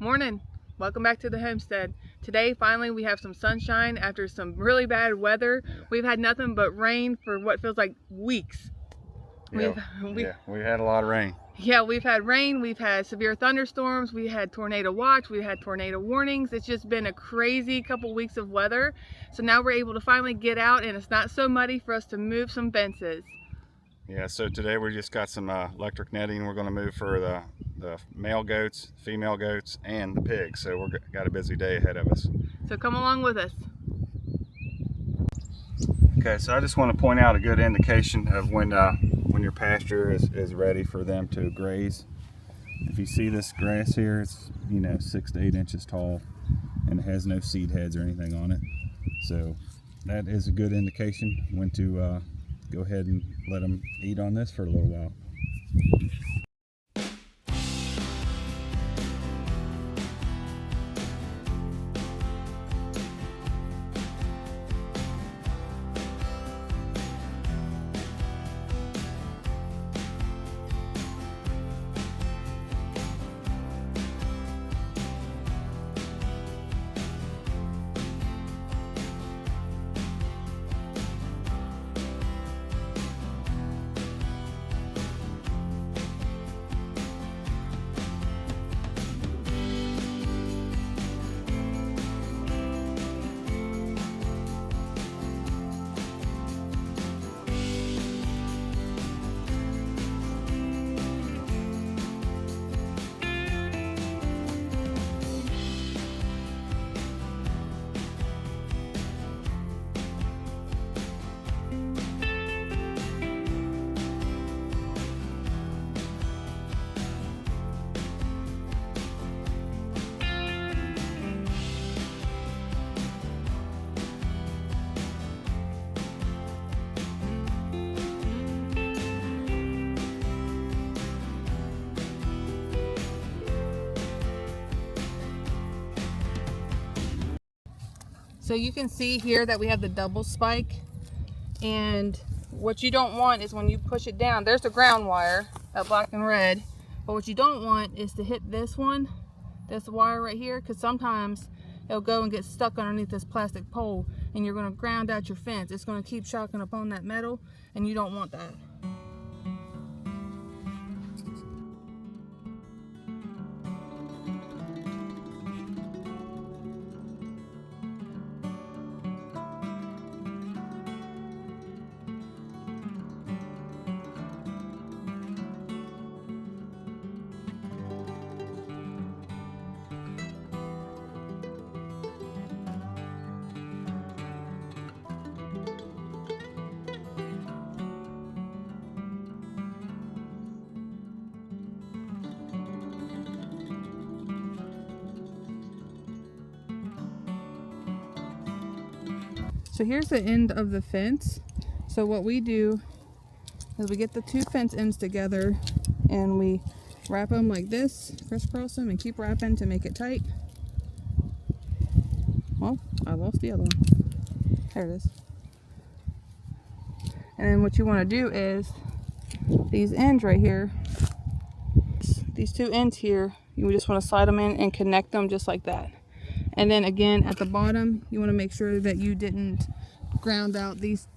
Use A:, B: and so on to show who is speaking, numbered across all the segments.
A: Morning. Welcome back to the homestead. Today finally we have some sunshine after some really bad weather. We've had nothing but rain for what feels like weeks.
B: We had a lot of rain.
A: Yeah, we've had rain, we've had severe thunderstorms, we had tornado watch, we had tornado warnings. It's just been a crazy couple weeks of weather. So now we're able to finally get out and it's not so muddy for us to move some fences.
B: Yeah, so today we just got some electric netting we're going to move for the male goats, female goats, and the pigs. So we've got a busy day ahead of us.
A: So come along with us.
B: Okay, so I just want to point out a good indication of when your pasture is ready for them to graze. If you see this grass here, it's 6 to 8 inches tall and it has no seed heads or anything on it. So that is a good indication when to go ahead and let them eat on this for a little while.
A: So you can see here that we have the double spike, and what you don't want is when you push it down, there's the ground wire, that black and red, but what you don't want is to hit this one, this wire right here, because sometimes it'll go and get stuck underneath this plastic pole and you're going to ground out your fence. It's going to keep shocking upon that metal and you don't want that. So here's the end of the fence. So what we do is we get the two fence ends together and we wrap them like this, crisscross them, and keep wrapping to make it tight. Well, I lost the other one. There it is. And then what you want to do is these ends right here, these two ends here, you just want to slide them in and connect them just like that. And then again at the bottom, you want to make sure that you didn't ground out these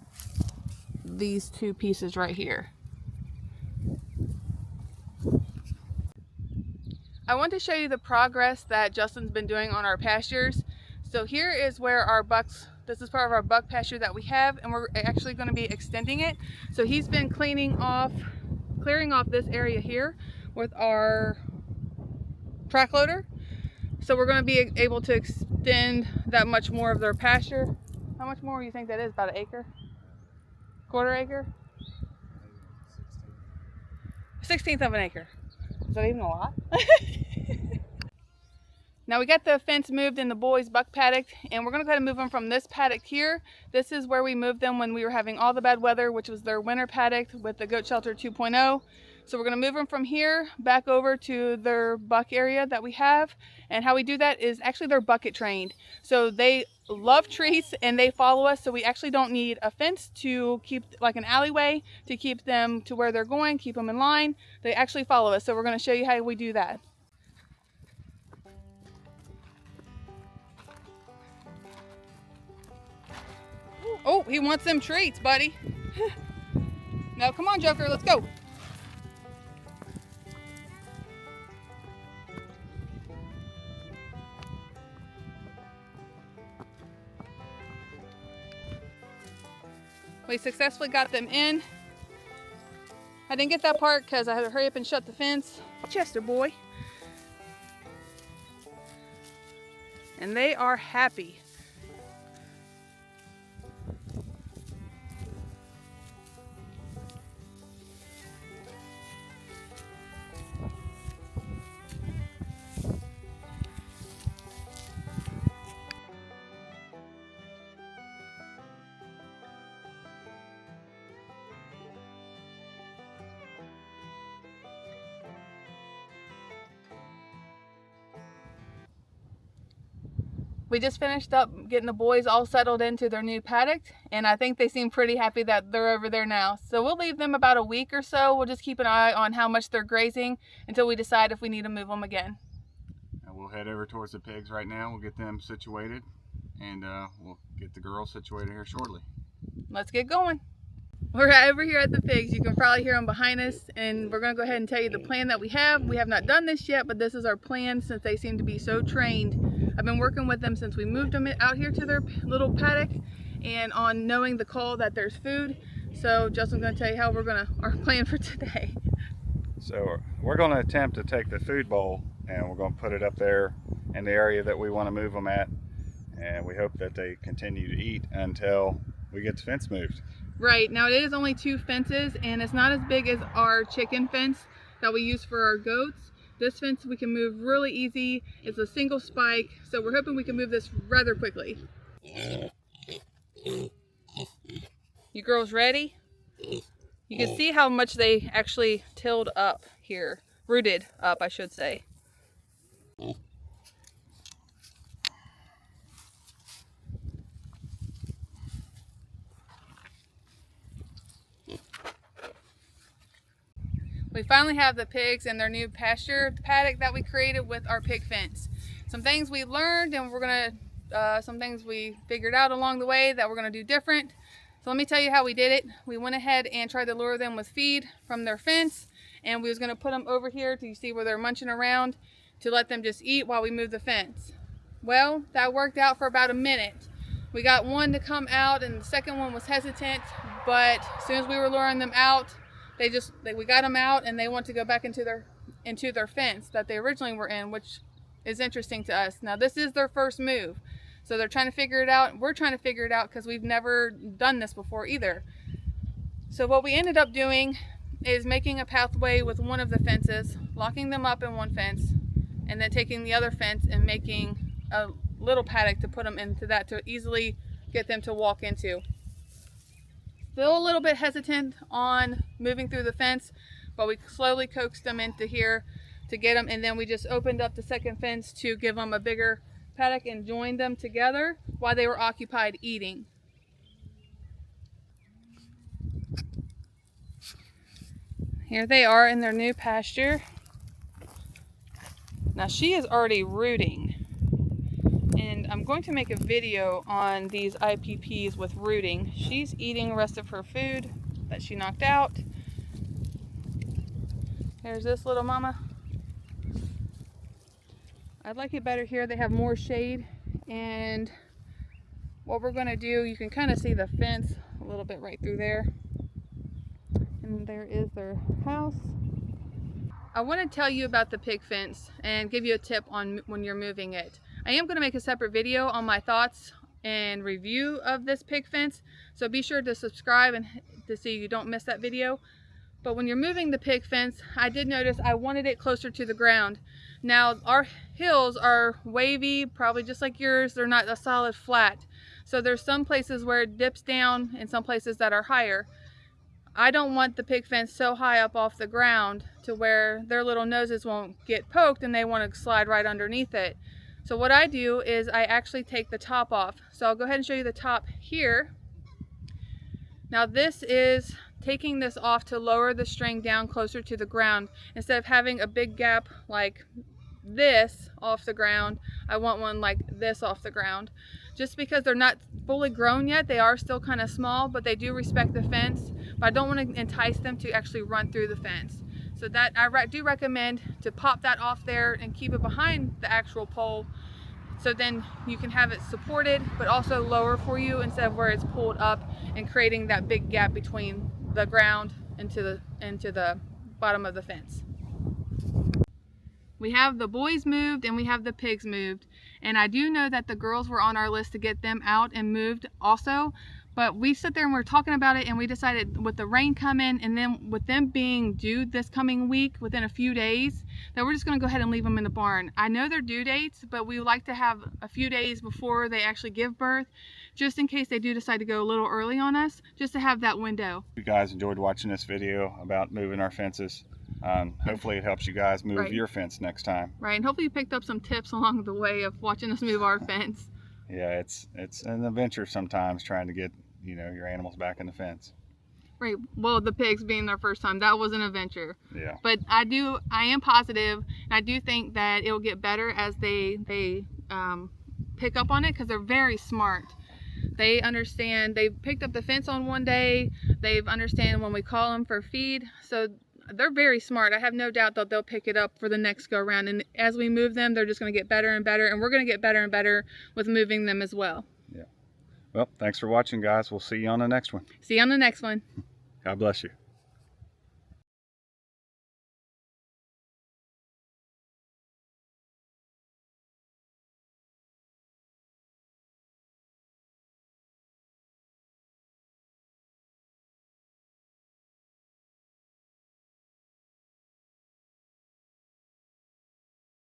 A: two pieces right here. I want to show you the progress that Justin's been doing on our pastures. So here is where our bucks, this is part of our buck pasture that we have, and we're actually going to be extending it. So he's been clearing off this area here with our track loader. So we're going to be able to extend that much more of their pasture. How much more do you think that is? About an acre? Quarter acre? 16th of an acre. Is that even a lot? Now we got the fence moved in the boys' buck paddock, and we're going to kind of move them from this paddock here. This is where we moved them when we were having all the bad weather, which was their winter paddock with the goat shelter 2.0. So we're going to move them from here back over to their buck area that we have. And how we do that is actually they're bucket trained. So they love trees and they follow us. So we actually don't need a fence to keep, like an alleyway, to keep them to where they're going, keep them in line. They actually follow us. So we're going to show you how we do that. Oh, he wants them treats, buddy. No, come on, Joker, let's go. We successfully got them in. I didn't get that part because I had to hurry up and shut the fence. Chester boy. And they are happy. We just finished up getting the boys all settled into their new paddock, and I think they seem pretty happy that they're over there now. So we'll leave them about a week or so. We'll just keep an eye on how much they're grazing until we decide if we need to move them again.
B: And we'll head over towards the pigs right now. We'll get them situated, and we'll get the girls situated here shortly.
A: Let's get going. We're over here at the pigs. You can probably hear them behind us, and we're going to go ahead and tell you the plan that we have. We have not done this yet, but this is our plan since they seem to be so trained. I've been working with them since we moved them out here to their little paddock and on knowing the call that there's food. So Justin's going to tell you how our plan for today.
B: So we're going to attempt to take the food bowl and we're going to put it up there in the area that we want to move them at. And we hope that they continue to eat until we get the fence moved.
A: Right, now it is only 2 fences and it's not as big as our chicken fence that we use for our goats. This fence we can move really easy. It's a single spike, so we're hoping we can move this rather quickly. You girls ready? You can see how much they actually tilled up here. Rooted up, I should say. We finally have the pigs in their new pasture paddock that we created with our pig fence. Some things we learned and some things we figured out along the way that we're gonna do different. So let me tell you how we did it. We went ahead and tried to lure them with feed from their fence, and we was gonna put them over here to see where they're munching around to let them just eat while we move the fence. Well, that worked out for about a minute. We got one to come out and the second one was hesitant, but as soon as we were luring them out, we got them out and they want to go back into their fence that they originally were in, which is interesting to us. Now this is their first move, so they're trying to figure it out. We're trying to figure it out because we've never done this before either. So what we ended up doing is making a pathway with one of the fences, locking them up in one fence, and then taking the other fence and making a little paddock to put them into that to easily get them to walk into. Still a little bit hesitant on moving through the fence, but we slowly coaxed them into here to get them, and then we just opened up the second fence to give them a bigger paddock and joined them together while they were occupied eating. Here they are in their new pasture. Now she is already rooting, and I'm going to make a video on these IPPs with rooting. She's eating the rest of her food that she knocked out. There's this little mama. I'd like it better here. They have more shade, and what we're going to do, you can kind of see the fence a little bit right through there, and there is their house. I want to tell you about the pig fence and give you a tip on when you're moving it. I am going to make a separate video on my thoughts and review of this pig fence, so be sure to subscribe and to see you don't miss that video. But when you're moving the pig fence, I did notice I wanted it closer to the ground. Now our hills are wavy, probably just like yours. They're not a solid flat. So there's some places where it dips down and some places that are higher. I don't want the pig fence so high up off the ground to where their little noses won't get poked and they want to slide right underneath it. So what I do is I actually take the top off. So I'll go ahead and show you the top here. Now this is taking this off to lower the string down closer to the ground. Instead of having a big gap like this off the ground, I want one like this off the ground. Just because they're not fully grown yet, they are still kind of small, but they do respect the fence. But I don't want to entice them to actually run through the fence. So that I do recommend to pop that off there and keep it behind the actual pole. So then you can have it supported, but also lower for you instead of where it's pulled up and creating that big gap between the ground into the bottom of the fence. We have the boys moved and we have the pigs moved. And I do know that the girls were on our list to get them out and moved also. But we sat there and we were talking about it, and we decided with the rain coming and then with them being due this coming week within a few days, that we're just going to go ahead and leave them in the barn. I know their due dates, but we like to have a few days before they actually give birth, just in case they do decide to go a little early on us, just to have that window.
B: If you guys enjoyed watching this video about moving our fences, hopefully it helps you guys move your fence next time.
A: Right, and hopefully you picked up some tips along the way of watching us move our fence.
B: Yeah, it's an adventure sometimes trying to get, you know, your animals back in the fence.
A: Right. Well, the pigs being their first time, that was an adventure.
B: Yeah.
A: But I am positive, and I do think that it will get better as they pick up on it, because they're very smart. They understand. They picked up the fence on one day. They understand when we call them for feed. So they're very smart. I have no doubt that they'll pick it up for the next go around. And as we move them, they're just going to get better and better, and we're going to get better and better with moving them as well.
B: Yeah. Well, thanks for watching, guys. We'll see you on the next one.
A: See you on the next one.
B: God bless you.